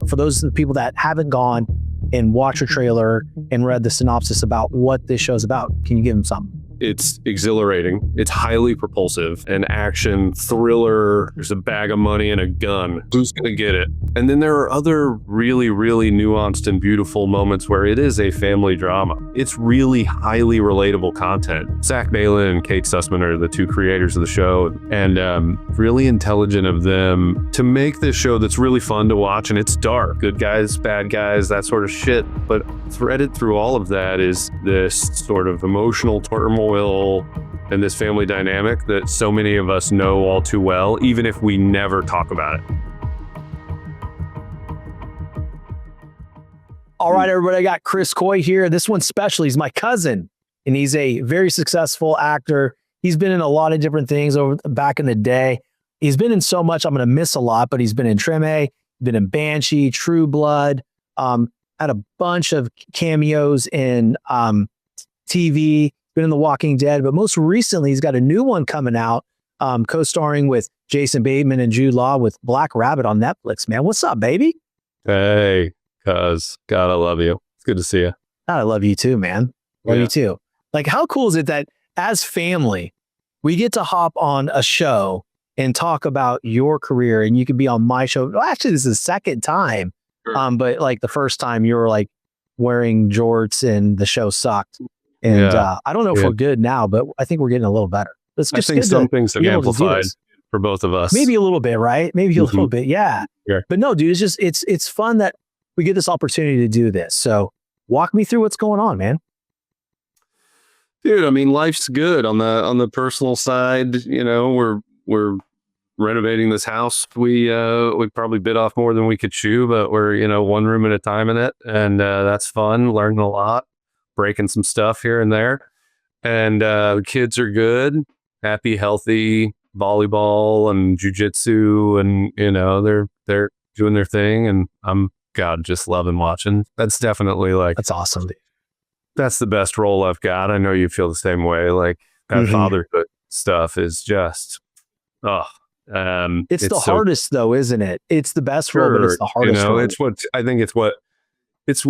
for those people that haven't gone and watched a trailer and read the synopsis about what this show's about, can you give them something? It's exhilarating. It's highly propulsive. An action thriller. There's a bag of money and a gun. Who's going to get it? And then there are other really, really nuanced and beautiful moments where it is a family drama. It's really highly relatable content. Zach Balin and Kate Sussman are the two creators of the show, and really intelligent of them to make this show that's really fun to watch. And it's dark. Good guys, bad guys, that sort of shit. But threaded through all of that is this sort of emotional turmoil and this family dynamic that so many of us know all too well, even if we never talk about it. All right, everybody, I got Chris Coy here. This one's special. He's my cousin, and he's a very successful actor. He's been in a lot of different things back in the day. He's been in so much, I'm going to miss a lot, but he's been in Treme, been in Banshee, True Blood, had a bunch of cameos in TV, been in The Walking Dead, but most recently he's got a new one coming out, co-starring with Jason Bateman and Jude Law with Black Rabbit on Netflix. Man, what's up, baby? Hey, cuz, God, I love you. It's good to see you. God, I love you too, man. Love you too. Like, how cool is it that as family, we get to hop on a show and talk about your career, and you could be on my show. Well, actually, this is the second time, Sure. but like the first time you were like wearing jorts and the show sucked. And I don't know if we're good now, but I think we're getting a little better. It's just I think some things have amplified for both of us. Maybe a little bit, right? Maybe a little bit, yeah. But no, dude, it's just it's fun that we get this opportunity to do this. So walk me through what's going on, man. Dude, I mean, life's good on the personal side. You know, we're renovating this house. We probably bit off more than we could chew, but we're one room at a time in it, and that's fun. Learning a lot. Breaking some stuff here and there, and kids are good, happy, healthy, volleyball and jujitsu, and they're doing their thing, and I'm just loving watching. That's definitely That's awesome, dude. That's the best role I've got. I know you feel the same way. Like that fatherhood stuff is just it's the hardest though, isn't it? It's the best role, but it's the hardest role. It's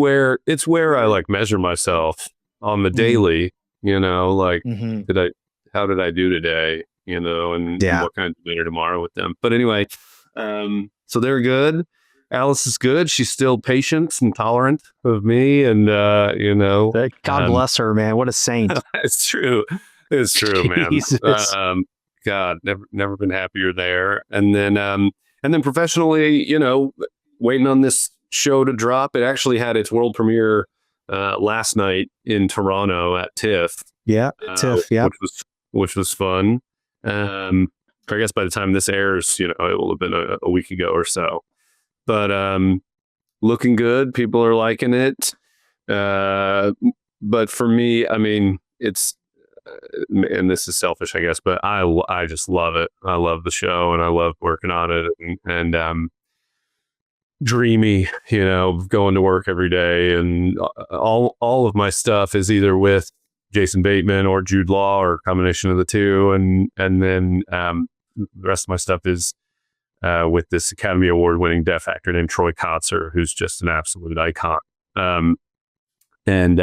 where I like measure myself on the daily, how did I do today, and what kind of dinner tomorrow with them. But anyway, so they're good. Alice is good. She's still patient and tolerant of me. And, God bless her, man. What a saint. It's true. It's true, man. God, never been happier there. And then professionally, waiting on this show to drop. It actually had its world premiere last night in Toronto at TIFF. Yeah, TIFF. Yeah, which was fun. I guess by the time this airs, it will have been a week ago or so. But looking good. People are liking it. But for me, I mean, it's and this is selfish, I guess, but I just love it. I love the show, and I love working on it, and dreamy, going to work every day, and all of my stuff is either with Jason Bateman or Jude Law or a combination of the two, and then the rest of my stuff is with this Academy Award winning deaf actor named Troy Kotzer, who's just an absolute icon. And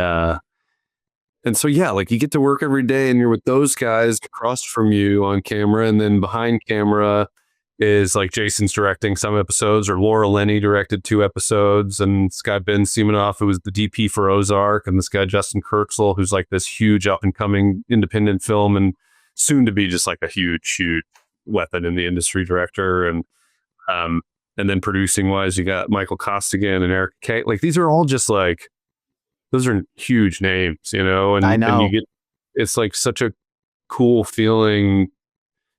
so yeah, like you get to work every day, and you're with those guys across from you on camera, and then behind camera is like Jason's directing some episodes, or Laura Linney directed 2 episodes, and this guy Ben Semenoff, who was the DP for Ozark, and this guy Justin Kurtzel, who's like this huge up and coming independent film and soon to be just like a huge weapon in the industry director. And then producing wise, you got Michael Costigan and Eric Kay. Like these are all just like, those are huge names, and I know. And it's like such a cool feeling.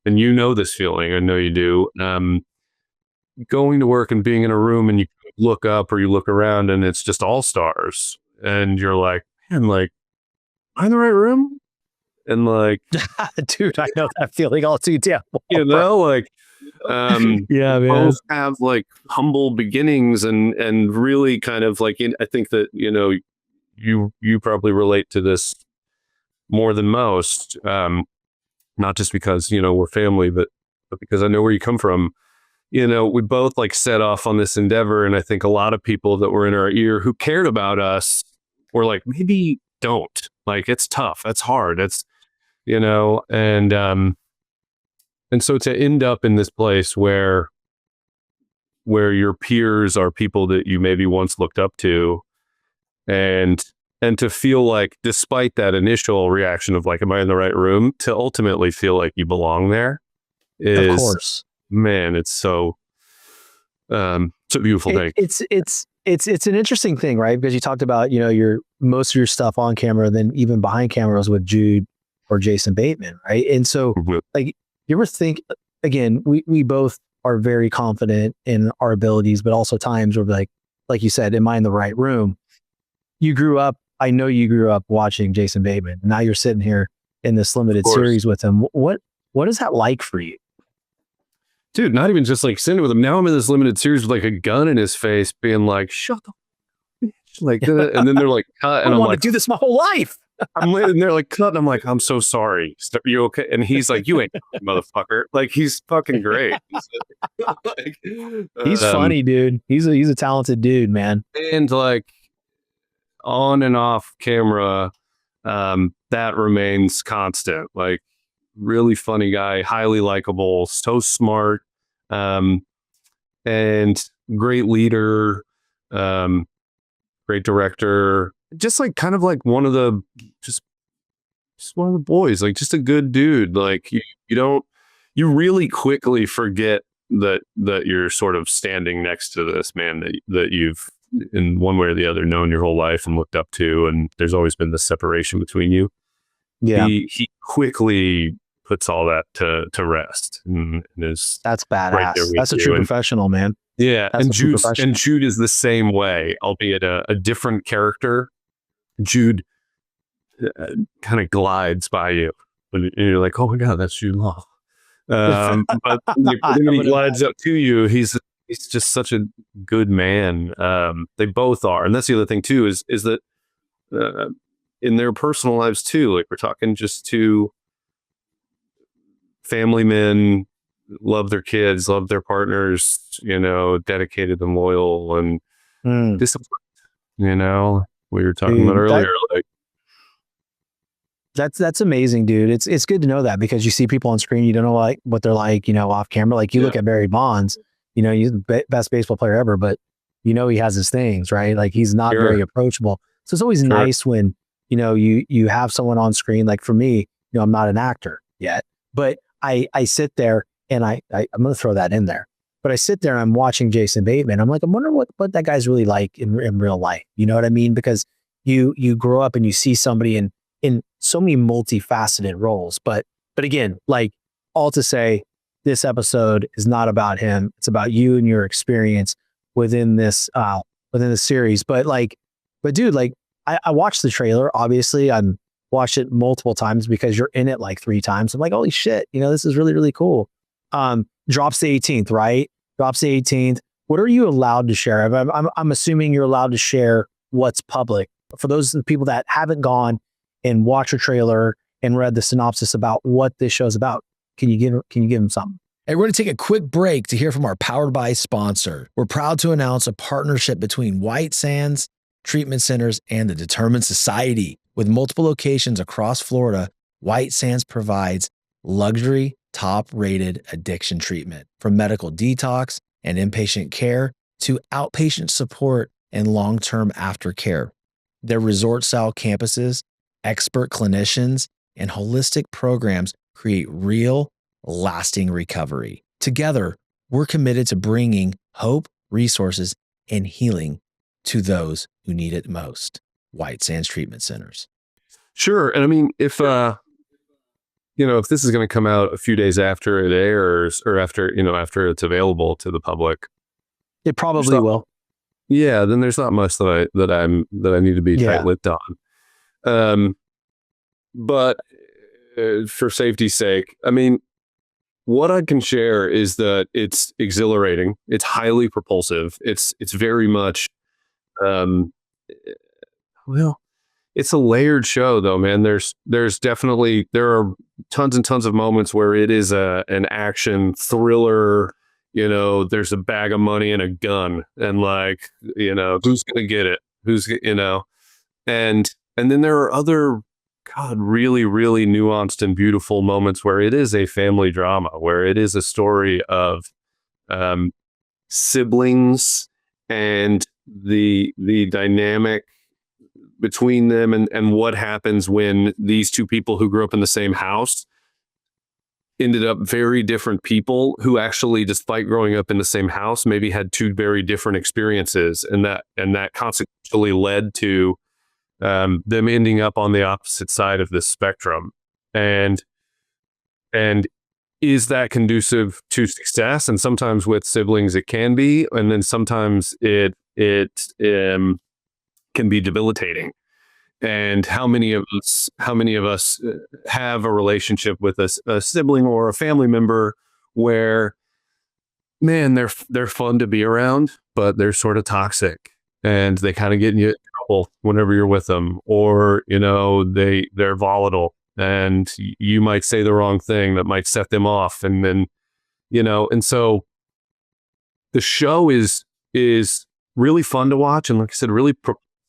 And this feeling, I know you do, going to work and being in a room, and you look up or you look around and it's just all stars, and you're like, man, like, am I in the right room? And like, dude, I know that feeling all too damn well, like, yeah, man. Both have like humble beginnings, and really kind of like, I think that, you probably relate to this more than most. Not just because, we're family, but because I know where you come from. we both like set off on this endeavor. And I think a lot of people that were in our ear who cared about us were like, maybe don't. Like, it's tough. That's hard. It's, and so to end up in this place where your peers are people that you maybe once looked up to, and to feel like, despite that initial reaction of like, am I in the right room, to ultimately feel like you belong there is, Of course, man, it's so a beautiful thing. It's an interesting thing, right? Because you talked about, your most of your stuff on camera, then even behind cameras with Jude or Jason Bateman, right? And so like, you ever think, again, we both are very confident in our abilities, but also times where like you said, am I in the right room? I know you grew up watching Jason Bateman. Now you're sitting here in this limited series with him. What is that like for you? Dude, not even just like sitting with him. Now I'm in this limited series with like a gun in his face being like, shut the bitch. Like, and then they're like, cut. And I I'm want like, to do this my whole life. I'm laying there like, cut. And I'm like, I'm so sorry. Are you okay? And he's like, you ain't motherfucker. Like, he's fucking great. He's funny, dude. He's a talented dude, man. And like on and off camera, that remains constant. Like, really funny guy, highly likable, so smart, and great leader, great director. Just like kind of like one of the boys, like just a good dude. Like you really quickly forget that you're sort of standing next to this man that you've in one way or the other known your whole life and looked up to, and there's always been this separation between you. Yeah, he quickly puts all that to rest and is that's badass. Right there That's a true professional, man. Yeah, That's and Jude is the same way, albeit a different character. Jude kind of glides by you, and you're like, "Oh my god, that's Jude Law." But when he glides up to you, he's just such a good man. They both are, and that's the other thing too. Is that in their personal lives too? Like, we're talking just two family men, love their kids, love their partners, dedicated and loyal and disciplined. We were talking about earlier. Like, that's amazing, dude. It's good to know that, because you see people on screen, you don't know like what they're like, off camera. Like, you look at Barry Bonds, he's the best baseball player ever, but he has his things, right? Like, he's not very approachable. So it's always nice when, you have someone on screen. Like, for me, I'm not an actor yet, but I sit there and I'm going to throw that in there, but I sit there and I'm watching Jason Bateman. I'm like, I wonder what that guy's really like in real life. You know what I mean? Because you grow up and you see somebody in so many multifaceted roles. But again, like, all to say, this episode is not about him. It's about you and your experience within this series. But dude, like, I watched the trailer. Obviously, I'm watched it multiple times because you're in it like 3 times. I'm like, holy shit, this is really, really cool. Drops the 18th, right? Drops the 18th. What are you allowed to share? I'm assuming you're allowed to share what's public. For those people that haven't gone and watched a trailer and read the synopsis about what this show's about, can you give them something? Hey, we're going to take a quick break to hear from our Powered By sponsor. We're proud to announce a partnership between White Sands Treatment Centers and the Determined Society. With multiple locations across Florida, White Sands provides luxury, top-rated addiction treatment, from medical detox and inpatient care to outpatient support and long-term aftercare. Their resort-style campuses, expert clinicians, and holistic programs create real, lasting recovery. Together, we're committed to bringing hope, resources, and healing to those who need it most. White Sands Treatment Centers. Sure. And I mean, if if this is going to come out a few days after it airs, or after it's available to the public, it probably will. Yeah, then there's not much that I need to be tight-lipped on. But for safety's sake, I mean, what I can share is that it's exhilarating. It's highly propulsive. It's very much, it's a layered show, though, man. There are tons and tons of moments where it is an action thriller, there's a bag of money and a gun, and like, who's gonna get it? And then there are other, God, really, really nuanced and beautiful moments where it is a family drama, where it is a story of siblings and the dynamic between them, and what happens when these two people who grew up in the same house ended up very different people, who actually, despite growing up in the same house, maybe had two very different experiences, and that consequently led to them ending up on the opposite side of this spectrum. And is that conducive to success? And sometimes with siblings it can be, and then sometimes it can be debilitating. And how many of us have a relationship with a sibling or a family member where, man, they're fun to be around, but they're sort of toxic, and they kind of get you in trouble whenever you're with them, or they're volatile, and you might say the wrong thing that might set them off, and then and so the show is really fun to watch, and like I said, really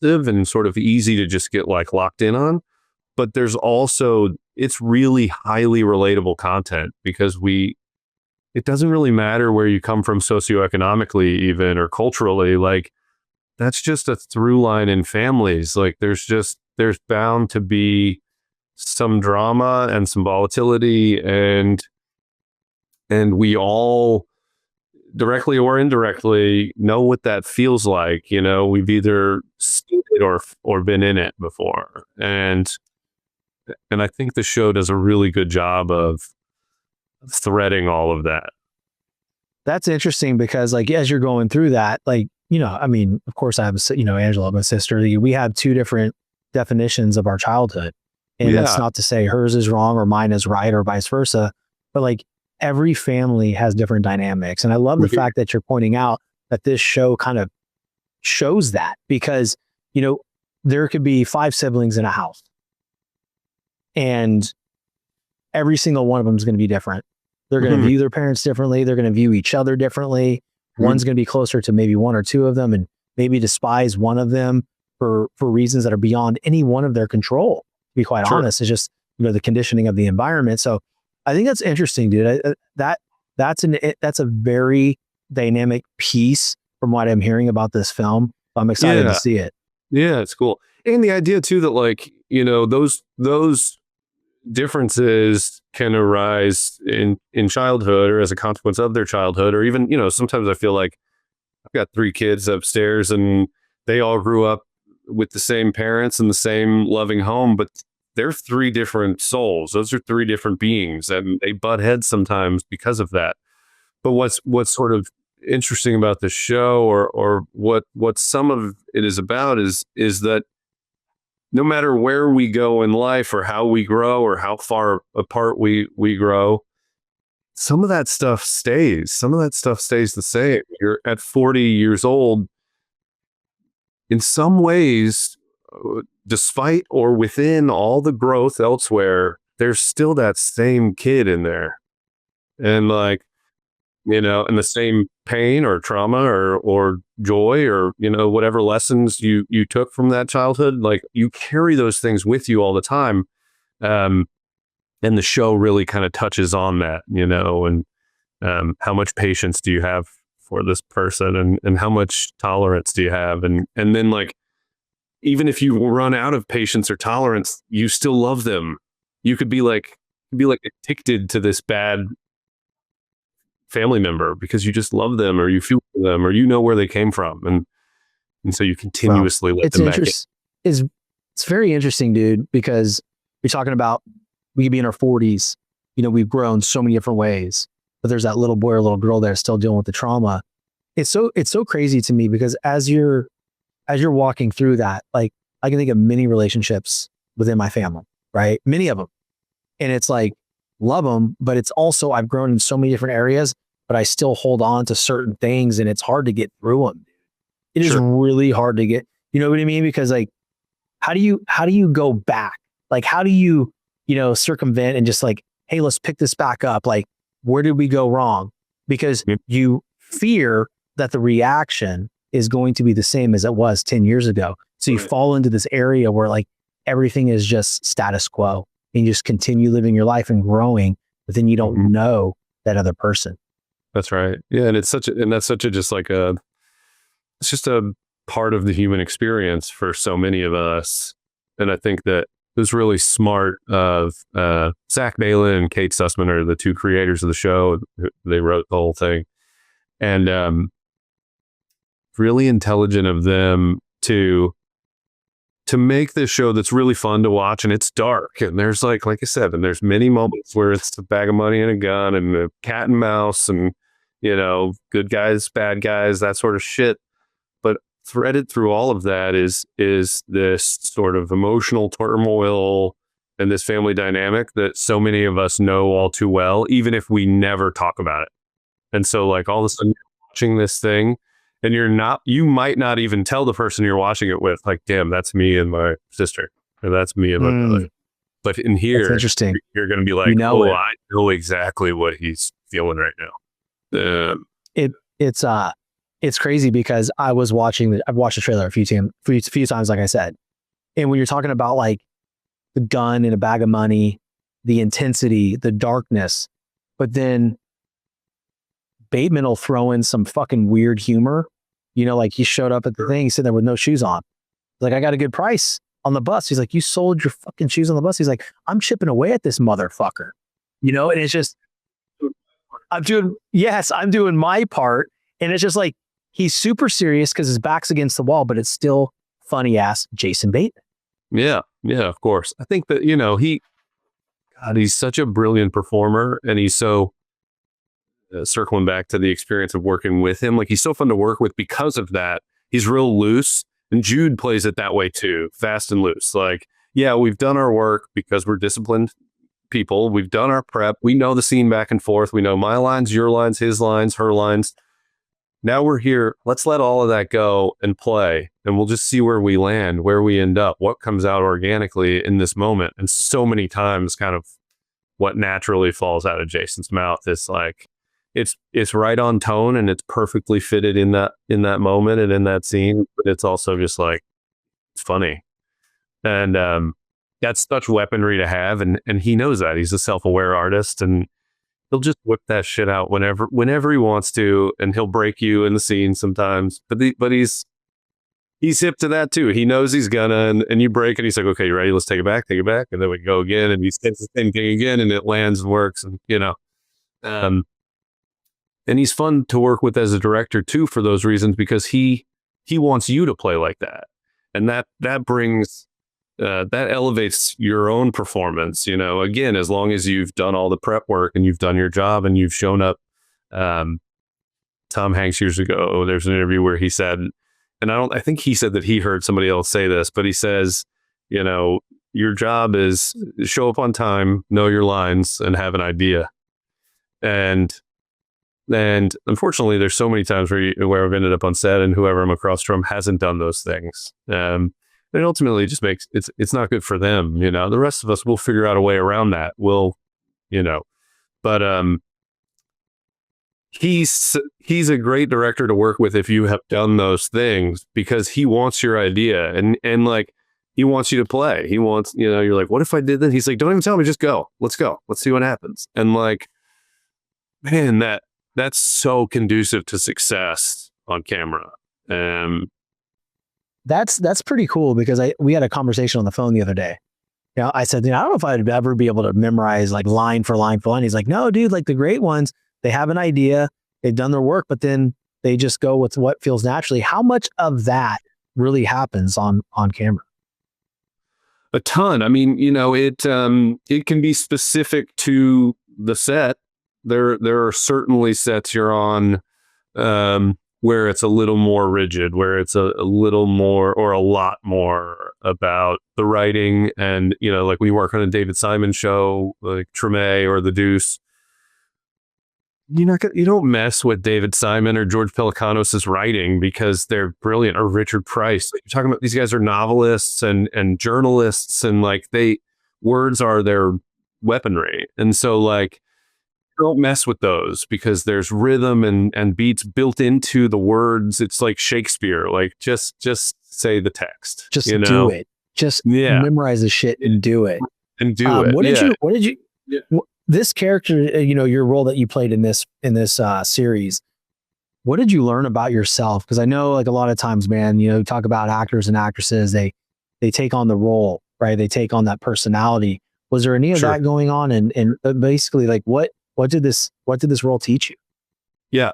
and sort of easy to just get like locked in on. But there's also, it's really highly relatable content, because it doesn't really matter where you come from socioeconomically, even, or culturally. Like, that's just a through line in families. Like, there's bound to be some drama and some volatility, and we all, directly or indirectly, know what that feels like. We've either seen it or been in it before, and I think the show does a really good job of threading all of that. That's interesting, because like, as you're going through that, like, I mean, of course I have Angela, my sister, we have two different definitions of our childhood, and that's not to say hers is wrong or mine is right, or vice versa, but like, every family has different dynamics. And I love the fact that you're pointing out that this show kind of shows that, because, there could be 5 siblings in a house, and every single one of them is going to be different. They're going to view their parents differently. They're going to view each other differently. One's going to be closer to maybe one or two of them, and maybe despise one of them for reasons that are beyond any one of their control. To be quite honest, it's just, the conditioning of the environment. So I think that's interesting, dude. That's a very dynamic piece from what I'm hearing about this film. I'm excited to see it. Yeah, it's cool. And the idea too that, like, those differences can arise in childhood, or as a consequence of their childhood, or even, sometimes I feel like I've got 3 kids upstairs, and they all grew up with the same parents and the same loving home, but they're 3 different souls. Those are 3 different beings, and they butt heads sometimes because of that. But what's sort of interesting about the show, or what some of it is about, is that no matter where we go in life, or how we grow, or how far apart we grow, some of that stuff stays. Some of that stuff stays the same. You're at 40 years old, in some ways, despite or within all the growth elsewhere, there's still that same kid in there. And like, and the same pain or trauma or joy, or, whatever lessons you took from that childhood, like, you carry those things with you all the time. And the show really kind of touches on that, and how much patience do you have for this person, and how much tolerance do you have? And then, like, even if you run out of patience or tolerance, you still love them. You could be like addicted to this bad family member because you just love them, or you feel for them, or where they came from, and so you continuously let them back in. It's very interesting, dude, because we're talking about, we could be in our 40s, we've grown so many different ways, but there's that little boy or little girl that are still dealing with the trauma. It's so crazy to me, because as you're walking through that, like, I can think of many relationships within my family, right? Many of them. And it's like, love them, but it's also, I've grown in so many different areas, but I still hold on to certain things, and it's hard to get through them. It is really hard to get, you know what I mean? Because like, how do you go back? Like, how do you, circumvent and just like, hey, let's pick this back up. Like, where did we go wrong? because Yep. you fear that the reaction is going to be the same as it was 10 years ago. So you Right. fall into this area where like everything is just status quo and you just continue living your life and growing, but then you don't Mhm. know that other person. That's right. Yeah, and that's such a just like it's just a part of the human experience for so many of us. And I think that it was really smart of Zach Balin and Kate Sussman are the two creators of the show. They wrote the whole thing, and really intelligent of them to make this show that's really fun to watch, and it's dark, and there's like I said, and there's many moments where it's a bag of money and a gun and a cat and mouse and good guys, bad guys, that sort of shit. But threaded through all of that is this sort of emotional turmoil and this family dynamic that so many of us know all too well, even if we never talk about it. And so like all of a sudden you're watching this thing and you might not even tell the person you're watching it with, like, damn, that's me and my sister, or that's me and my brother. But in That's here, interesting. you're going to be like, I know exactly what he's feeling right now. It's crazy because I've watched the trailer a few times, like I said. And when you're talking about like the gun and a bag of money, the intensity, the darkness, but then Bateman will throw in some fucking weird humor. Like he showed up at the thing, he's sitting there with no shoes on. He's like, I got a good price on the bus. He's like, you sold your fucking shoes on the bus. He's like, I'm chipping away at this motherfucker. And it's just, I'm doing my part. And it's just like, he's super serious because his back's against the wall, but it's still funny ass Jason Bateman. Yeah, of course. I think that, he's such a brilliant performer, and he's so circling back to the experience of working with him. Like, he's so fun to work with because of that. He's real loose, and Jude plays it that way too, fast and loose. Like, yeah, we've done our work because we're disciplined people. We've done our prep. We know the scene back and forth. We know my lines, your lines, his lines, her lines. Now we're here. Let's let all of that go and play, and we'll just see where we land, where we end up, what comes out organically in this moment. And so many times, kind of what naturally falls out of Jason's mouth is like, it's right on tone, and it's perfectly fitted in that moment and in that scene. But it's also just like, it's funny, and that's such weaponry to have, and he knows that. He's a self-aware artist, and he'll just whip that shit out whenever he wants to, and he'll break you in the scene sometimes. But he's hip to that too. He knows he's gonna, and you break, and he's like, okay, you ready? Let's take it back, and then we go again, and he says the same thing again, and it lands and works, and and he's fun to work with as a director too for those reasons, because he wants you to play like that, and that brings. That elevates your own performance, again, as long as you've done all the prep work and you've done your job and you've shown up. Tom Hanks years ago, there's an interview where he said, and I think he said that he heard somebody else say this, but he says, your job is show up on time, know your lines, and have an idea. And unfortunately, there's so many times where I've ended up on set and whoever I'm across from hasn't done those things. It ultimately just makes it's not good for them. The rest of us will figure out a way around that. But he's a great director to work with if you have done those things, because he wants your idea, and like, he wants you to play. He wants, you're like, what if I did that? He's like, don't even tell me, just go. Let's go. Let's see what happens. And like, man, that's so conducive to success on camera. That's pretty cool, because we had a conversation on the phone the other day. I said, I don't know if I'd ever be able to memorize like line for line for line. He's like, no, dude, like the great ones, they have an idea, they've done their work, but then they just go with what feels naturally. How much of that really happens on camera? A ton. I mean, it can be specific to the set. There are certainly sets you're on, where it's a little more rigid, where it's a little more or a lot more about the writing. And, like we work on a David Simon show, like Treme or the Deuce. You don't mess with David Simon or George Pelecanos' writing because they're brilliant, or Richard Price. Like, you're talking about, these guys are novelists and journalists, and like words are their weaponry. And so like, don't mess with those because there's rhythm and beats built into the words. It's like Shakespeare. Like just say the text. Just you know? do it. Just memorize the shit and do it. And do it. What did you this character, your role that you played in this series, what did you learn about yourself? Because I know like a lot of times, man, talk about actors and actresses, they take on the role, right? They take on that personality. Was there any of that going on? And basically like what did this role teach you? Yeah.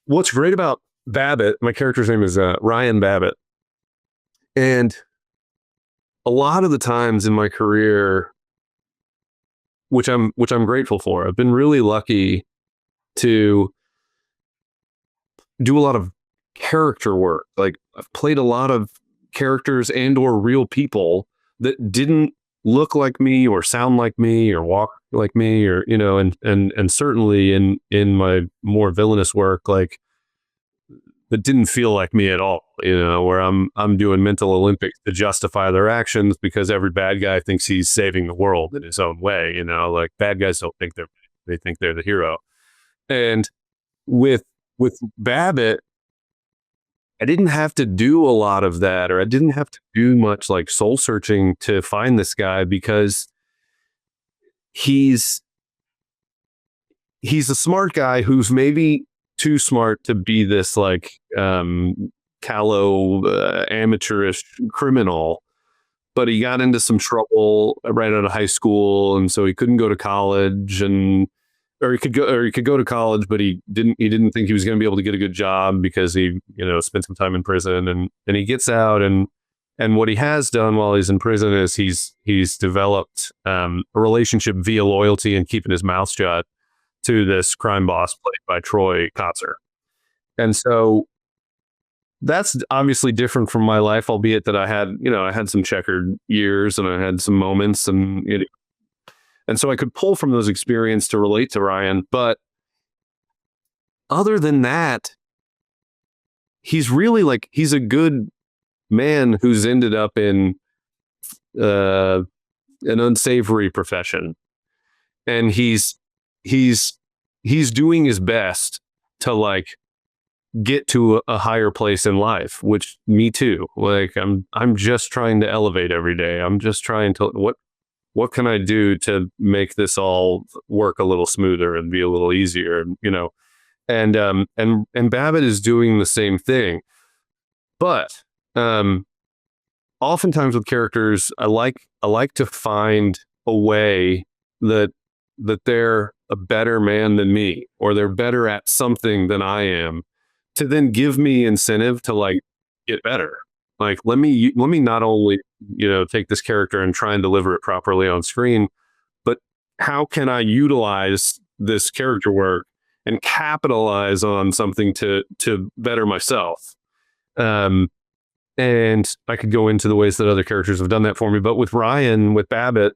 What's great about Babbitt, my character's name is Ryan Babbitt. And a lot of the times in my career, which I'm grateful for, I've been really lucky to do a lot of character work. Like I've played a lot of characters and or real people that didn't look like me or sound like me or walk like me, or and certainly in my more villainous work, like that didn't feel like me at all, where I'm doing mental Olympics to justify their actions because every bad guy thinks he's saving the world in his own way. Like bad guys don't think they think they're the hero. And with Babbitt, I didn't have to do a lot of that, or I didn't have to do much like soul searching to find this guy, because he's a smart guy who's maybe too smart to be this like callow, amateurish criminal, but he got into some trouble right out of high school, and so he couldn't go to college, or he could go to college, but he didn't think he was going to be able to get a good job because he spent some time in prison, and he gets out, and what he has done while he's in prison is he's developed a relationship via loyalty and keeping his mouth shut to this crime boss played by Troy Kotzer. And so that's obviously different from my life, albeit that I had some checkered years and I had some moments, and so I could pull from those experiences to relate to Ryan. But other than that, he's really like, he's a good man who's ended up in an unsavory profession. And he's doing his best to like get to a higher place in life, which me too. Like I'm just trying to elevate every day. I'm just trying to, what can I do to make this all work a little smoother and be a little easier, and Babbitt is doing the same thing. But oftentimes with characters, I like to find a way that they're a better man than me, or they're better at something than I am, to then give me incentive to like get better. Like, let me not only, take this character and try and deliver it properly on screen, but how can I utilize this character work and capitalize on something to better myself? And I could go into the ways that other characters have done that for me. But with Babbitt,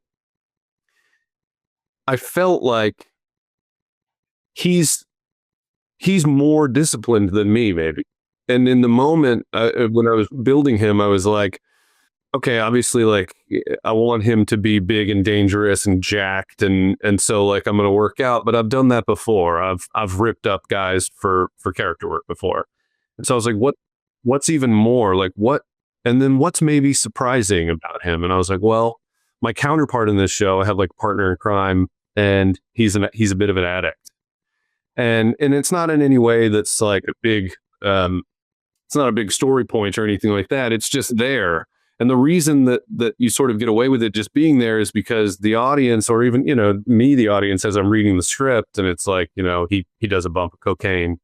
I felt like he's more disciplined than me, maybe. And in the moment when I was building him, I was like, okay, obviously, like I want him to be big and dangerous and jacked, and so like I'm going to work out. But I've done that before. I've ripped up guys for character work before, and so I was like, what's even more like what? And then what's maybe surprising about him? And I was like, well, my counterpart in this show, I have like a partner in crime, and he's a bit of an addict, and it's not in any way that's like a big. It's not a big story point or anything like that. It's just there. And the reason that you sort of get away with it just being there is because the audience, or even, me, the audience, as I'm reading the script, and it's like, he does a bump of cocaine.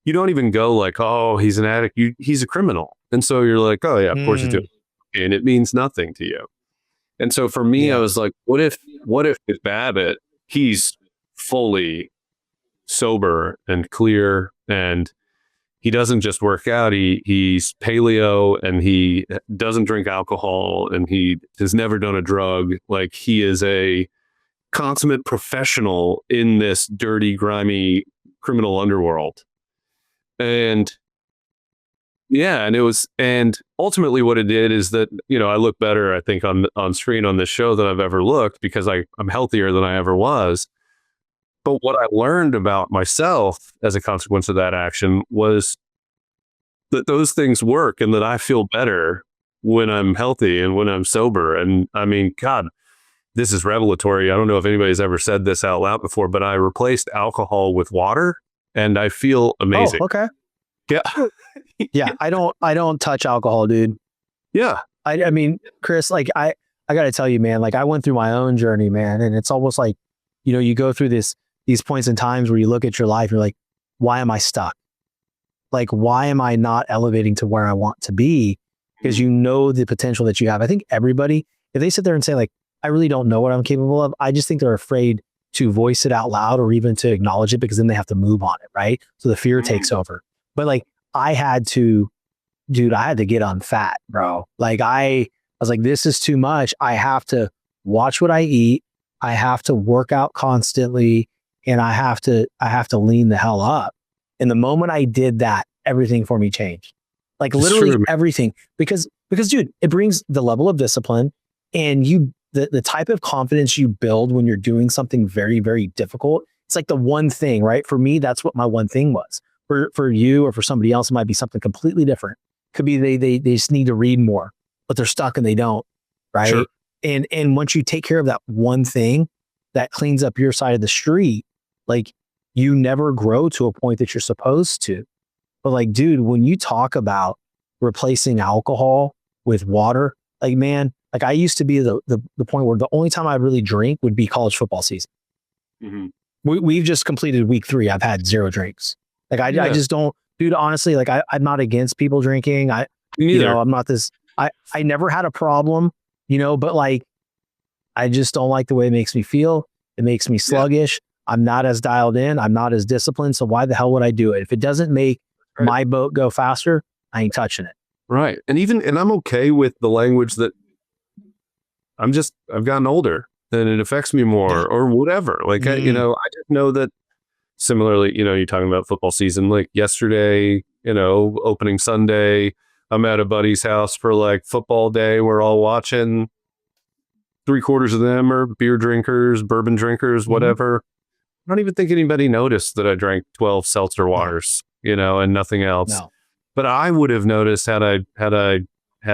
You don't even go like, oh, he's an addict. He's a criminal. And so you're like, oh yeah, of course he's doing it. And it means nothing to you. And so for me, I was like, what if with Babbitt, he's fully sober and clear, and he doesn't just work out. He's paleo, and he doesn't drink alcohol, and he has never done a drug. Like, he is a consummate professional in this dirty, grimy criminal underworld. And yeah, and ultimately what it did is that, I look better, I think, on screen on this show than I've ever looked, because I'm healthier than I ever was. But what I learned about myself as a consequence of that action was that those things work and that I feel better when I'm healthy and when I'm sober. And I mean, God, this is revelatory. I don't know if anybody's ever said this out loud before, but I replaced alcohol with water and I feel amazing. Oh, okay. Yeah. Yeah. I don't touch alcohol, dude. Yeah. I mean, Chris, like I got to tell you, man, like I went through my own journey, man. And it's almost like, you know, you go through these points in times where you look at your life, you're like, why am I stuck? Like, why am I not elevating to where I want to be? Because you know the potential that you have. I think everybody, if they sit there and say like, I really don't know what I'm capable of, I just think they're afraid to voice it out loud or even to acknowledge it because then they have to move on it, right? So the fear takes over. But like, I had to get on fat, bro. Like I was like, this is too much. I have to watch what I eat. I have to work out constantly and I have to lean the hell up. And the moment I did that, everything for me changed. Like literally everything. Because dude, it brings the level of discipline and the type of confidence you build when you're doing something very, very difficult. It's like the one thing, right? For me, that's what my one thing was. For you or for somebody else, it might be something completely different. Could be they just need to read more, but they're stuck and they don't, right? Sure. And once you take care of that one thing that cleans up your side of the street, like you never grow to a point that you're supposed to. But like, dude, when you talk about replacing alcohol with water, like, man, like I used to be the point where the only time I really drink would be college football season. Mm-hmm. We've just completed week 3. I've had 0 drinks. Like I just don't, dude, honestly, like I'm not against people drinking. You know, I'm not this, I never had a problem, you know, but like, I just don't like the way it makes me feel. It makes me sluggish. I'm not as dialed in. I'm not as disciplined. So why the hell would I do it? If it doesn't make my boat go faster, I ain't touching it. Right. And I'm okay with the language that I've gotten older and it affects me more or whatever. Like, you know, I just know that similarly, you know, you're talking about football season, like yesterday, you know, opening Sunday, I'm at a buddy's house for like football day. We're all watching. 3/4 of them are beer drinkers, bourbon drinkers, whatever. I don't even think anybody noticed that I drank 12 seltzer waters, you know, and nothing else. No. But I would have noticed had I had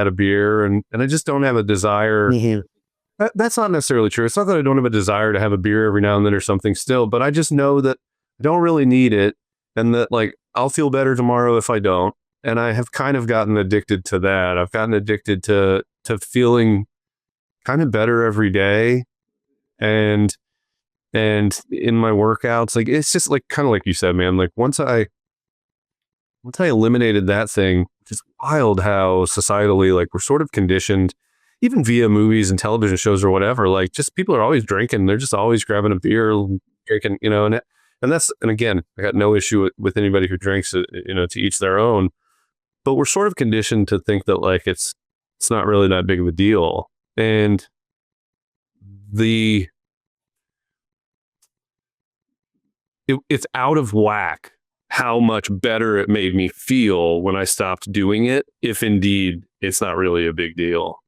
a beer, and I just don't have a desire. That's not necessarily true. It's not that I don't have a desire to have a beer every now and then or something still, but I just know that I don't really need it, and that like I'll feel better tomorrow if I don't. And I have kind of gotten addicted to that. I've gotten addicted to feeling kind of better every day. And in my workouts, like it's just like kind of like you said, man, like once I eliminated that thing, it's wild how societally, like we're sort of conditioned, even via movies and television shows or whatever, like just people are always drinking. They're just always grabbing a beer, drinking, you know, and again, I got no issue with anybody who drinks, you know, to each their own, but we're sort of conditioned to think that like, it's not really that big of a deal. And it's out of whack how much better it made me feel when I stopped doing it, if indeed it's not really a big deal.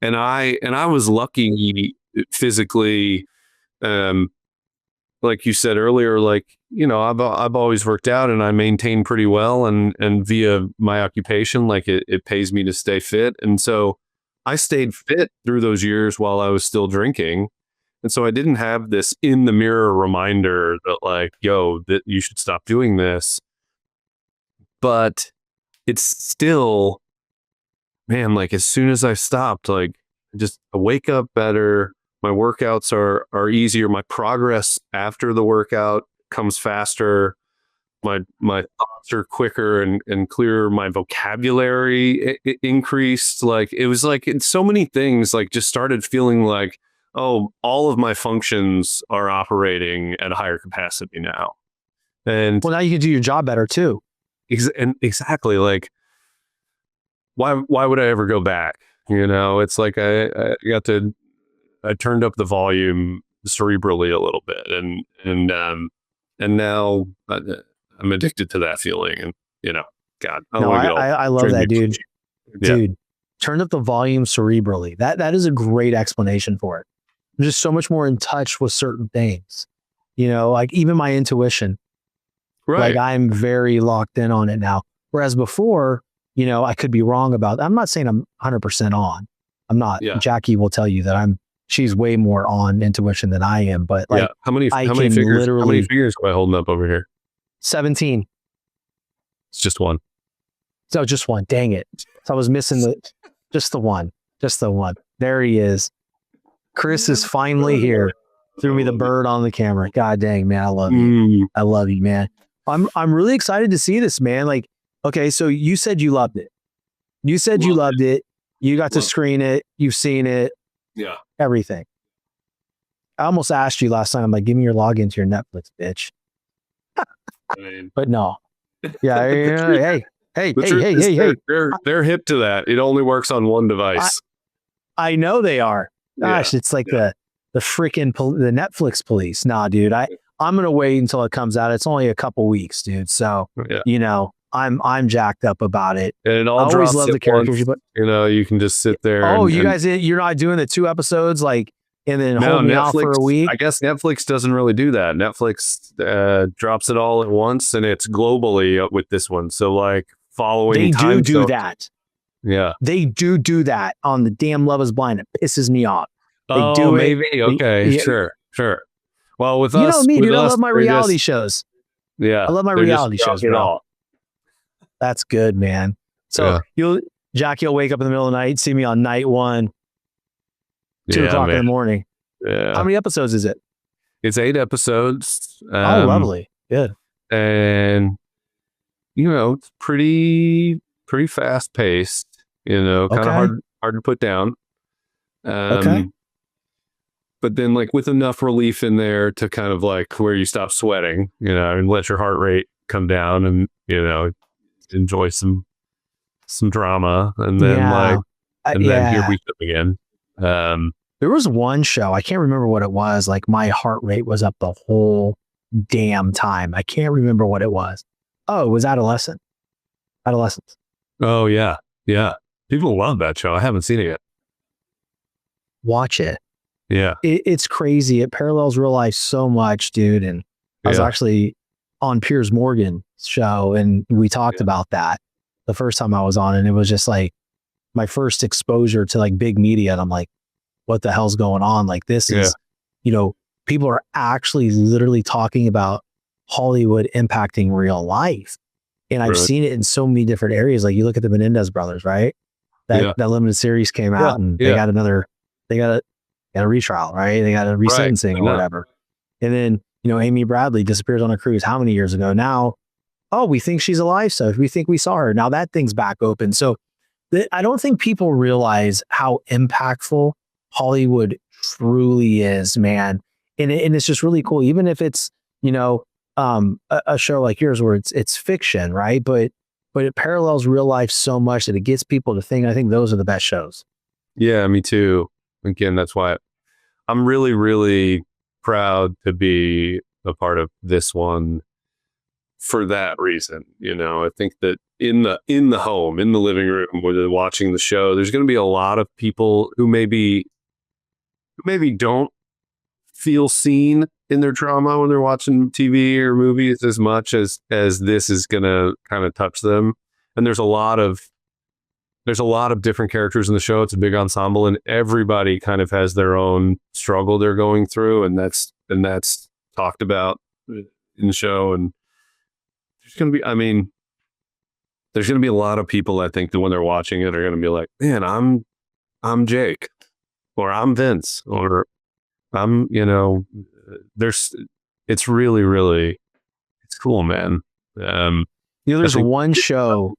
And I was lucky physically, like you said earlier, like, you know, I've always worked out and I maintain pretty well, and via my occupation, like it pays me to stay fit. And so I stayed fit through those years while I was still drinking. And so I didn't have this in the mirror reminder that like, yo, that you should stop doing this. But it's still, man, like as soon as I stopped, like I wake up better. My workouts are easier. My progress after the workout comes faster. My thoughts are quicker and clearer. My vocabulary increased. Like it was like in so many things, like just started feeling like, oh, all of my functions are operating at a higher capacity now. And well, now you can do your job better too. Exactly. Like, why would I ever go back? You know, it's like I turned up the volume cerebrally a little bit, and now I'm addicted to that feeling. And you know, God, I love that, dude. Dude, turn up the volume cerebrally. That is a great explanation for it. I'm just so much more in touch with certain things. like even my intuition, Right. like I'm very locked in on it now. Whereas before, I could be wrong about, I'm not saying I'm 100% on. I'm not. Yeah. Jackie will tell you that she's way more on intuition than I am, but like, How many I figures? can How many literally figures am I holding up over here? 17. It's just one. So just one. Dang it. So I was missing just the one. There he is. Chris is finally here. Threw me the bird on the camera. God dang, man. I love you. I love you, man. I'm really excited to see this, man. Like, okay, so you said you loved it. You said you loved it. You got to screen it. You've seen it. Yeah. Everything. I almost asked you last time, I'm like, give me your login to your Netflix, bitch. But no. Yeah. Hey. They're hip to that. It only works on one device. I know they are. Gosh, it's like the freaking the Netflix police. Nah, dude. I'm gonna wait until it comes out. It's only a couple weeks, dude. So I'm jacked up about it. And it all I always drops love at the characters, once. but You can just sit there. You're not doing the 2 episodes like and then hold me out for a week. I guess Netflix doesn't really do that. Netflix drops it all at once, and it's globally with this one. So like following, they do that. Yeah, they do that on the damn Love Is Blind. It pisses me off. They do maybe. it. Okay, sure. Well, with us, you know me, dude. I love my reality just, shows. Yeah, I love my reality shows. Bro. That's good, man. So Jackie will wake up in the middle of the night, see me on night 1, 2 o'clock in the morning. Yeah. How many episodes is it? It's 8 epides. Oh, lovely. Good. And it's pretty fast paced. Kind of hard to put down. Okay. But then like with enough relief in there to kind of like where you stop sweating, and let your heart rate come down, and enjoy some drama, and then then here we go again. There was one show, I can't remember what it was, like my heart rate was up the whole damn time. I can't remember what it was. Oh, it was Adolescence. Oh yeah. People love that show. I haven't seen it yet. Watch it. Yeah. It's crazy. It parallels real life so much, dude. And I was actually on Piers Morgan's show, and we talked about that the first time I was on, and it was just like my first exposure to like big media. And I'm like, what the hell's going on? Like this is, people are actually literally talking about Hollywood impacting real life. And I've seen it in so many different areas. Like you look at the Menendez brothers, right? That limited series came out and they got a retrial, right? They got a resentencing or whatever. And then, Amy Bradley disappears on a cruise how many years ago? Now, we think she's alive. So we think we saw her. Now that thing's back open. So I don't think people realize how impactful Hollywood truly is, man. And it's just really cool. Even if it's, a show like yours where it's fiction, right? But it parallels real life so much that it gets people to think. I think those are the best shows. Yeah, me too. Again, that's why I'm really, really proud to be a part of this one for that reason. I think that in the home, in the living room, where they're watching the show, there's going to be a lot of people who maybe don't feel seen in their trauma when they're watching TV or movies as much as this is going to kind of touch them. And there's a lot of different characters in the show. It's a big ensemble, and everybody kind of has their own struggle they're going through, and that's talked about in the show. And there's going to be a lot of people, I think, that when they're watching it are going to be like, man, I'm Jake, or I'm Vince, or I'm, it's really, really, it's cool, man. There was one show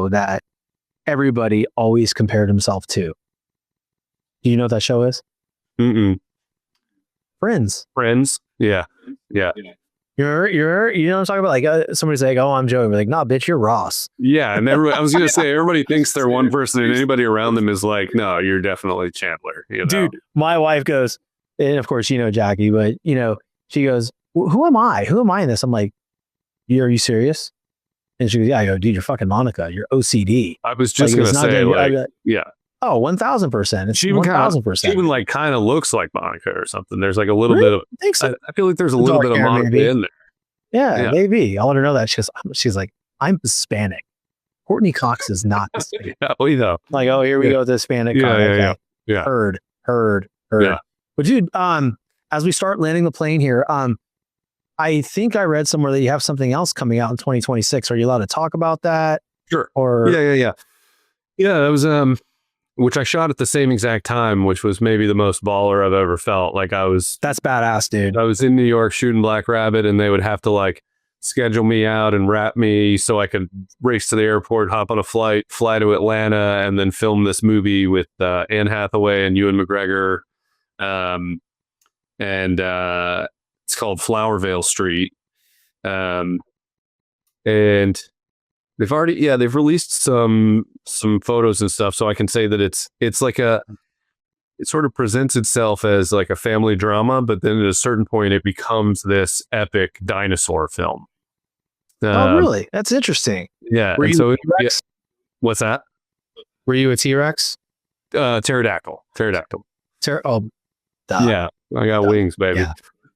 that everybody always compared himself to. Do you know what that show is? Friends. Yeah. You're you know what I'm talking about? Like somebody's like, oh, I'm Joey. We're like, nah, bitch, you're Ross. Yeah. And I was going to say, everybody thinks they're one person, and anybody around them is like, no, you're definitely Chandler. Dude, my wife goes, and of course, Jackie, but she goes, who am I? Who am I in this? I'm like, are you serious? And she goes, yeah. I go, dude, you're fucking Monica. You're OCD. I was just going to say, Oh, 1000%. It's She even 1000%. even like kind of looks like Monica or something. There's like a little Really? bit of. I think so. I feel like there's a little Dark bit of hair, Monica maybe. in there. Yeah, maybe. I let her know that. She's like, I'm Hispanic. Courtney Cox is not Hispanic. Yeah, we know. Like, oh, here we go with the Hispanic card. Okay. Yeah. Heard. Yeah. But dude, as we start landing the plane here, I think I read somewhere that you have something else coming out in 2026. Are you allowed to talk about that? Sure. Or Yeah. That was which I shot at the same exact time, which was maybe the most baller I've ever felt. Like that's badass, dude. I was in New York shooting Black Rabbit, and they would have to like schedule me out and wrap me so I could race to the airport, hop on a flight, fly to Atlanta, and then film this movie with Anne Hathaway and Ewan McGregor. And it's called Flowervale Street. And they've released some photos and stuff, so I can say that it's like it sort of presents itself as like a family drama, but then at a certain point it becomes this epic dinosaur film. Oh, really? That's interesting. Yeah. Were and you so a T-Rex? What's that? Were you a T-Rex? Pterodactyl. Oh, duh. Yeah, I got wings, baby.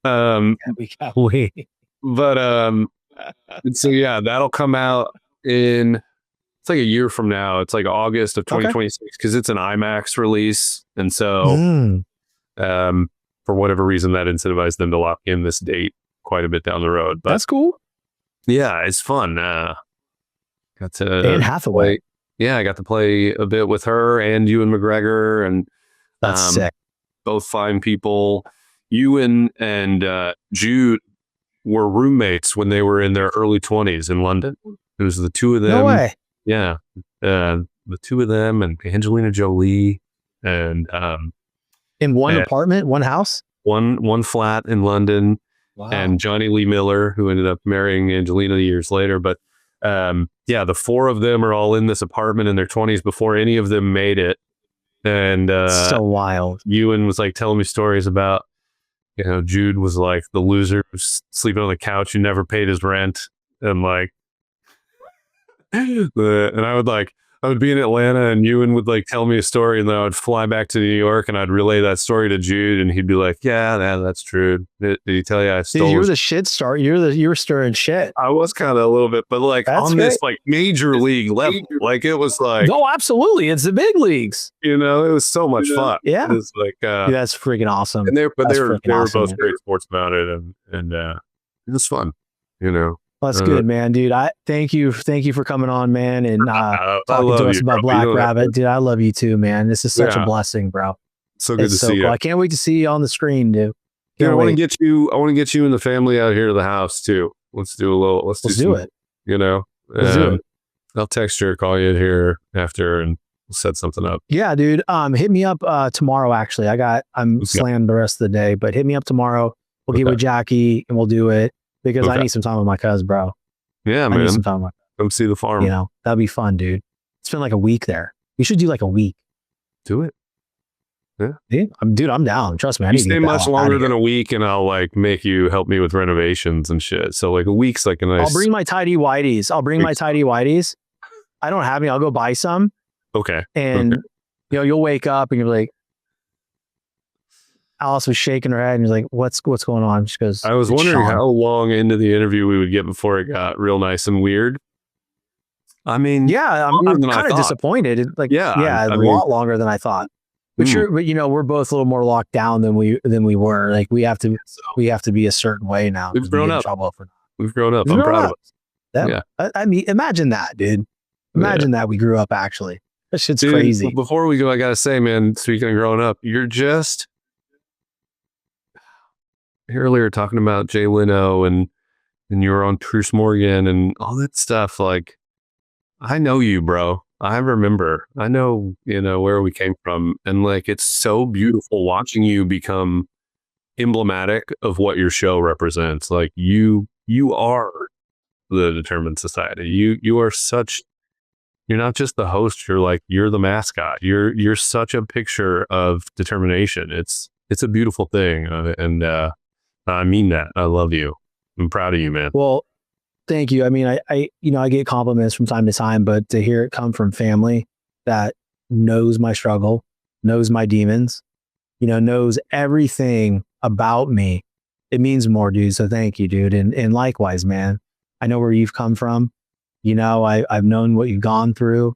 Yeah. We got wings. But so yeah, that'll come out in it's like a year from now. It's like August of 2026 because it's an IMAX release, and so for whatever reason that incentivized them to lock in this date quite a bit down the road. But that's cool. Yeah, it's fun. Got to Anne Hathaway. I got to play a bit with her and Ewan McGregor, and that's sick. Both fine people. Ewan and Jude were roommates when they were in their early 20s in London. It was the two of them. No way. Yeah. The two of them and Angelina Jolie and in one apartment, one house? One flat in London. Wow. And Johnny Lee Miller, who ended up marrying Angelina years later. But the four of them are all in this apartment in their 20s before any of them made it. And so wild. Ewan was like telling me stories about, Jude was like the loser who's sleeping on the couch who never paid his rent. And like, I would be in Atlanta and Ewan would like tell me a story, and then I would fly back to New York and I'd relay that story to Jude, and he'd be like, yeah, that's true. Did he tell you I stole? You were the shit star. You were stirring shit. I was kind of a little bit, but like that's on great. This like major league level, like it was like, oh, absolutely. It's the big leagues. It was so much fun. Yeah. It was like, dude, that's freaking awesome. And they were awesome, both man. great sports about it. And it was fun, That's good, man, dude. I thank you for coming on, man, and talking to us about Black Rabbit, dude. I love you too, man. This is such a blessing, bro. So good to see you. I can't wait to see you on the screen, dude. I want to get you and the family out here to the house too. Let's do it. Let's do it. I'll text you or call you here after, and we'll set something up. Yeah, dude. Hit me up tomorrow. Actually, I'm slammed the rest of the day, but hit me up tomorrow. We'll get with Jackie and we'll do it. Because I need some time with my cuz, bro. Yeah, man. I need some time with Come see the farm. That'd be fun, dude. Spend like a week there. We should do like a week. Do it. Yeah. I'm down. Trust me. You stay much longer than a week, and I'll like make you help me with renovations and shit. So like a week's like a nice. I'll bring my tidy whities. I don't have any. I'll go buy some. Okay. And you'll wake up and you're like, Alice was shaking her head and you're like, what's going on? She goes, I was wondering how long into the interview we would get before it got real nice and weird. I mean, yeah, I'm kind of disappointed. A lot longer than I thought. But we're both a little more locked down than we were. Like we have to be a certain way now. We've grown up. We've grown up. I'm proud of us. I mean, imagine that, dude. Imagine that we grew up actually. That shit's crazy. Before we go, I gotta say, man, speaking of growing up, you're just earlier talking about Jay Leno and you were on Truce Morgan and all that stuff. Like, I know you, bro. I remember. I know, where we came from. And like, it's so beautiful watching you become emblematic of what your show represents. Like you are the Determined Society. You are you're not just the host. You're the mascot. You're such a picture of determination. It's a beautiful thing. And I mean that. I love you. I'm proud of you, man. Well, thank you. I mean, I get compliments from time to time, but to hear it come from family that knows my struggle, knows my demons, knows everything about me. It means more, dude. So thank you, dude. And likewise, man, I know where you've come from. I've known what you've gone through,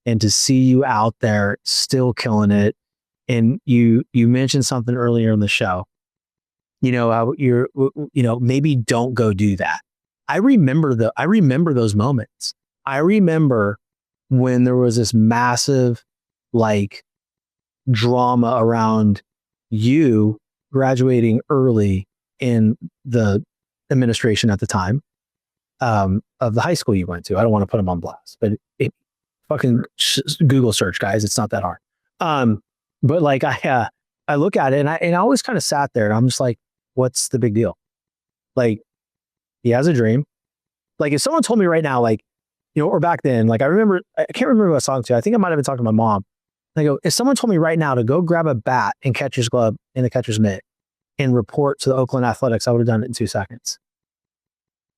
and to see you out there still killing it. And you mentioned something earlier in the show, how maybe don't go do that. I remember those moments. I remember when there was this massive like drama around you graduating early in the administration at the time of the high school you went to. I don't want to put them on blast, but fucking Google search, guys. It's not that hard. But like I look at it and I always kind of sat there and I'm just like, what's the big deal? Like, he has a dream. Like if someone told me right now, like, or back then, like I can't remember what song to. I think I might have been talking to my mom. I go, if someone told me right now to go grab a bat and catcher's glove and a catcher's mitt and report to the Oakland Athletics, I would have done it in 2 seconds.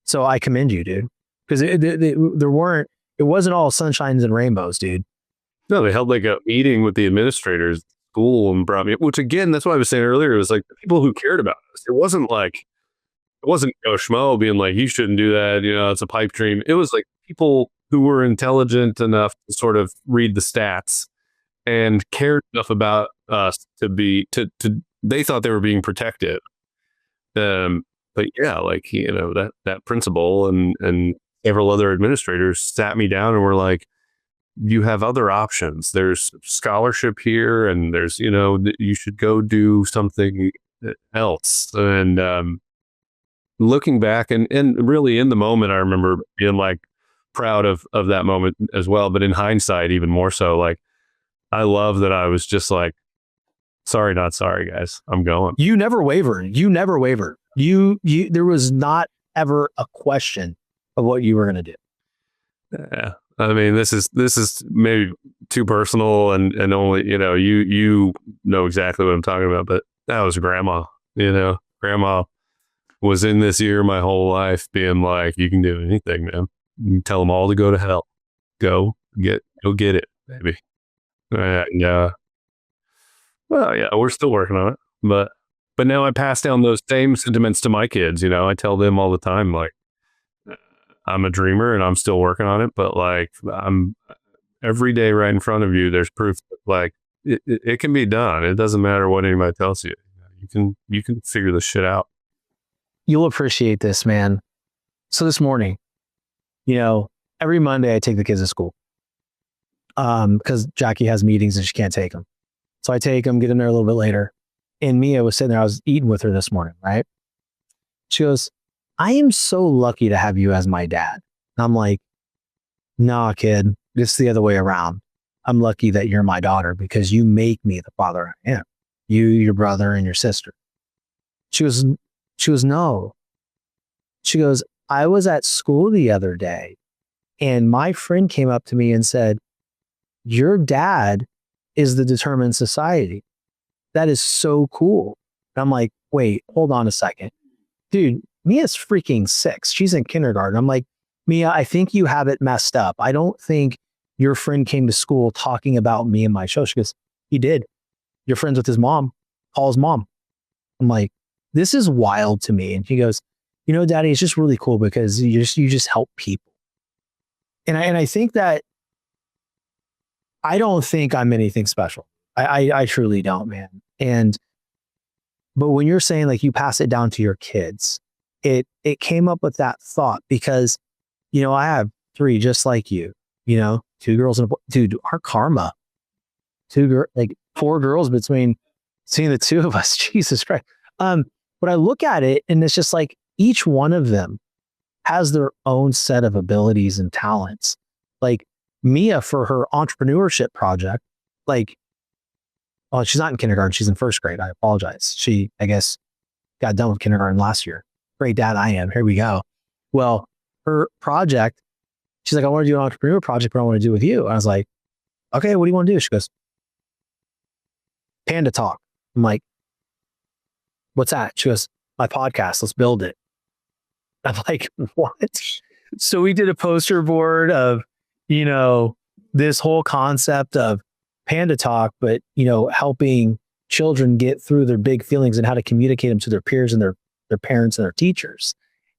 So I commend you, dude, because it wasn't all sunshines and rainbows, dude. No, they held like a meeting with the administrators at school and brought me, which again, that's what I was saying earlier. It was like the people who cared about us. It wasn't Joe Schmo being like, you shouldn't do that. It's a pipe dream. It was like people who were intelligent enough to sort of read the stats and cared enough about us they thought they were being protected. But yeah, like, that principal and several other administrators sat me down and were like, you have other options. There's scholarship here and there's, you should go do something else. And, looking back and really in the moment, I remember being like proud of that moment as well. But in hindsight, even more so, like, I love that I was just like, sorry, not sorry, guys. I'm going. You never wavered. There was not ever a question of what you were going to do. Yeah. I mean, this is maybe too personal and only, you know exactly what I'm talking about, but that was grandma, grandma was in this year my whole life being like, you can do anything, man. You can tell them all to go to hell. Go get it, baby. Yeah. Well, yeah, we're still working on it, but now I pass down those same sentiments to my kids. I tell them all the time, like, I'm a dreamer and I'm still working on it, but like, I'm every day right in front of you. There's proof that, like, it can be done. It doesn't matter what anybody tells you. You can figure this shit out. You'll appreciate this, man. So this morning, every Monday I take the kids to school because Jackie has meetings and she can't take them. So I take them, get them there a little bit later. And Mia was sitting there. I was eating with her this morning, right? She goes, I am so lucky to have you as my dad. And I'm like, nah, kid, it's the other way around. I'm lucky that you're my daughter because you make me the father I am. You, your brother, and your sister. She goes, no. She goes, I was at school the other day and my friend came up to me and said, your dad is the determined society. That is so cool. And I'm like, wait, hold on a second. Dude, Mia's freaking 6. She's in kindergarten. I'm like, Mia, I think you have it messed up. I don't think your friend came to school talking about me and my show. She goes, he did. You're friends with his mom. Call his mom. I'm like, this is wild to me. And she goes, Daddy, it's just really cool because you just help people. And I think that I don't think I'm anything special. I truly don't, man. But when you're saying like you pass it down to your kids, it came up with that thought because, I have 3 just like you, 2 girls and a boy. Dude, our karma, 4 girls between the 2 of us. Jesus Christ. But I look at it and it's just like each one of them has their own set of abilities and talents. Like Mia for her entrepreneurship project, she's not in kindergarten. She's in 1st grade. I apologize. She, I guess, got done with kindergarten last year. Great dad I am. Here we go. Well, her project, she's like, I want to do an entrepreneur project, but I want to do it with you. And I was like, okay, what do you want to do? She goes, Panda Talk. I'm like, what's that? She goes, my podcast. Let's build it. I'm like, what? So we did a poster board of, this whole concept of panda talk, but helping children get through their big feelings and how to communicate them to their peers and their parents and their teachers.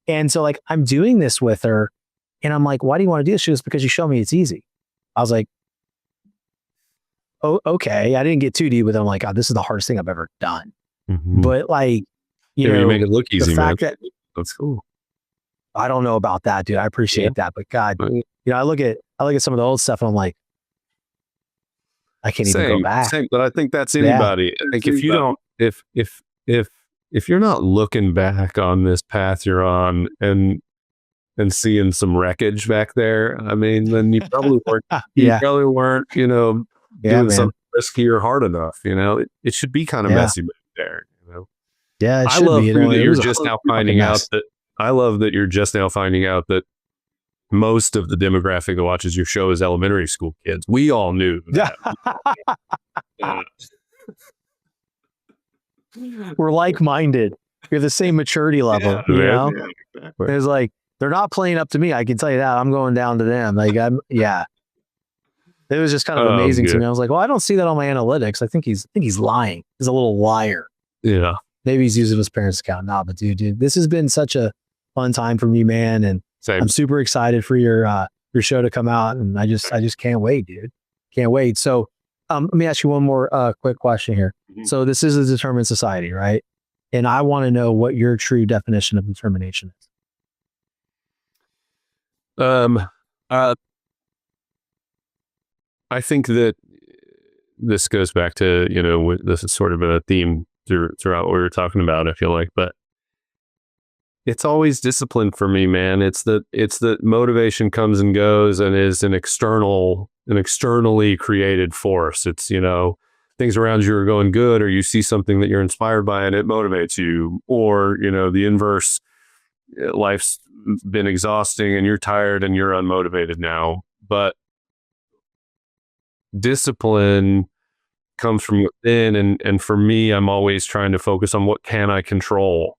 And so like I'm doing this with her and I'm like, why do you want to do this? She goes, because you show me it's easy. I was like, oh, okay. I didn't get too deep with it. I'm like, God, this is the hardest thing I've ever done. But like, you make it look easy, man. That's cool. I don't know about that, dude. I appreciate that. But God, I look at some of the old stuff and I'm like, I can't even go back. Same, but I think that's anybody. Like if you don't, if you're not looking back on this path you're on and seeing some wreckage back there, I mean, then you probably weren't. You probably weren't. Doing something risky or hard enough. It should be kind of messy back there. Yeah, I love that you're just now finding out that. I love that you're just now finding out that most of the demographic that watches your show is elementary school kids. We all knew that. We're like-minded. You're the same maturity level, It's like, they're not playing up to me. I can tell you that. I'm going down to them. Like, it was just kind of amazing to me. I was like, well, I don't see that on my analytics. I think he's lying. He's a little liar. Yeah. Maybe he's using his parents' account. Nah, but dude, this has been such a fun time for me, man. And I'm super excited for your show to come out. And I just can't wait, dude. Can't wait. So let me ask you one more quick question here. Mm-hmm. So this is a determined society, right? And I want to know what your true definition of determination is. I think that this goes back to, this is sort of a theme throughout what we were talking about, I feel like, but it's always discipline for me, man. It's that motivation comes and goes and is an externally created force. It's, things around you are going good, or you see something that you're inspired by and it motivates you, or, the inverse, life's been exhausting and you're tired and you're unmotivated now. But discipline comes from within, and for me, I'm always trying to focus on what can I control.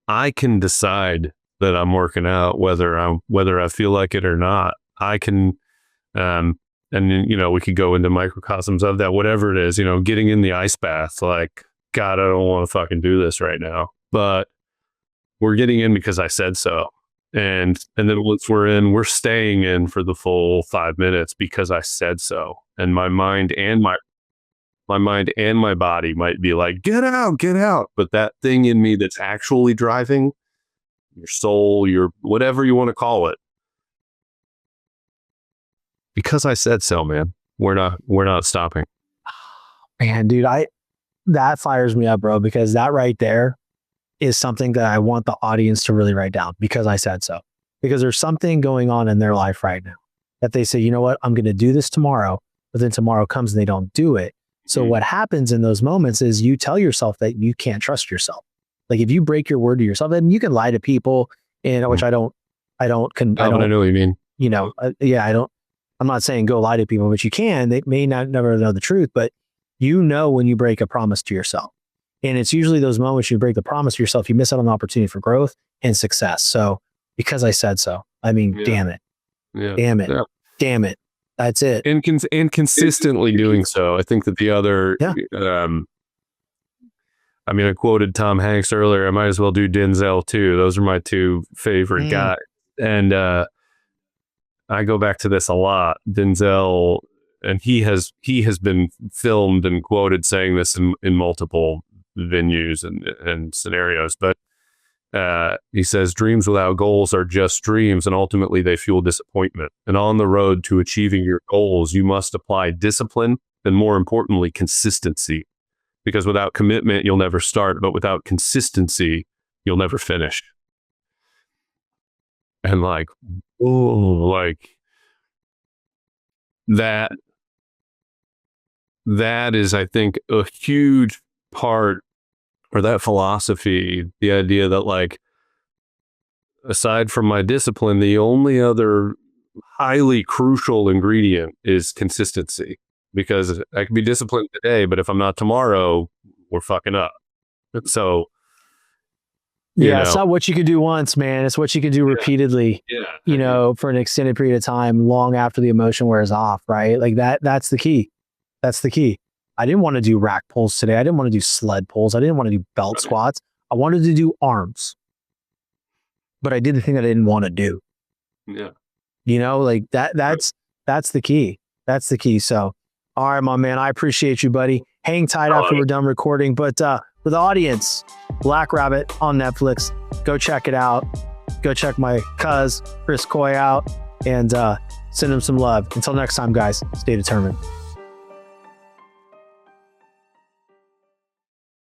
I can decide that I'm working out whether I feel like it or not. I can, and we could go into microcosms of that, whatever it is, getting in the ice bath, like, God, I don't want to fucking do this right now, but we're getting in because I said so. And then once we're in, we're staying in for the full 5 minutes because I said so. And my mind and my body might be like, get out. But that thing in me that's actually driving, your soul, your whatever you want to call it, because I said so, man, we're not stopping. Man, dude, that fires me up, bro, because that right there is something that I want the audience to really write down, because I said so. Because there's something going on in their life right now that they say, you know what, I'm going to do this tomorrow, but then tomorrow comes and they don't do it. So what happens in those moments is you tell yourself that you can't trust yourself. Like if you break your word to yourself, and you can lie to people, which I know what you mean. I'm not saying go lie to people, but you can. They may not never know the truth, but when you break a promise to yourself. And it's usually those moments you break the promise to yourself, you miss out on an opportunity for growth and success. So because I said so, I mean, damn it. That's it. And consistently doing so. I think that the other, I quoted Tom Hanks earlier. I might as well do Denzel too. Those are my two favorite guys. And I go back to this a lot. Denzel, and he has been filmed and quoted saying this in multiple venues and scenarios, but he says, dreams without goals are just dreams, and ultimately they fuel disappointment. And on the road to achieving your goals, you must apply discipline and, more importantly, consistency, because without commitment you'll never start, but without consistency you'll never finish. And that is, I think, a huge part, or that philosophy, the idea that aside from my discipline, the only other highly crucial ingredient is consistency, because I can be disciplined today, but if I'm not tomorrow, we're fucking up. So Yeah, it's not what you can do once, man. It's what you can do repeatedly, for an extended period of time, long after the emotion wears off, right? Like that's the key. That's the key. I didn't want to do rack pulls today. I didn't want to do sled pulls. I didn't want to do belt squats. I wanted to do arms, but I did the thing that I didn't want to do. Yeah. Like that's the key. That's the key. So, all right, my man, I appreciate you, buddy. Hang tight after we're done recording. But for the audience, Black Rabbit on Netflix, go check it out. Go check my cuz, Chris Coy, out and send him some love. Until next time, guys, stay determined.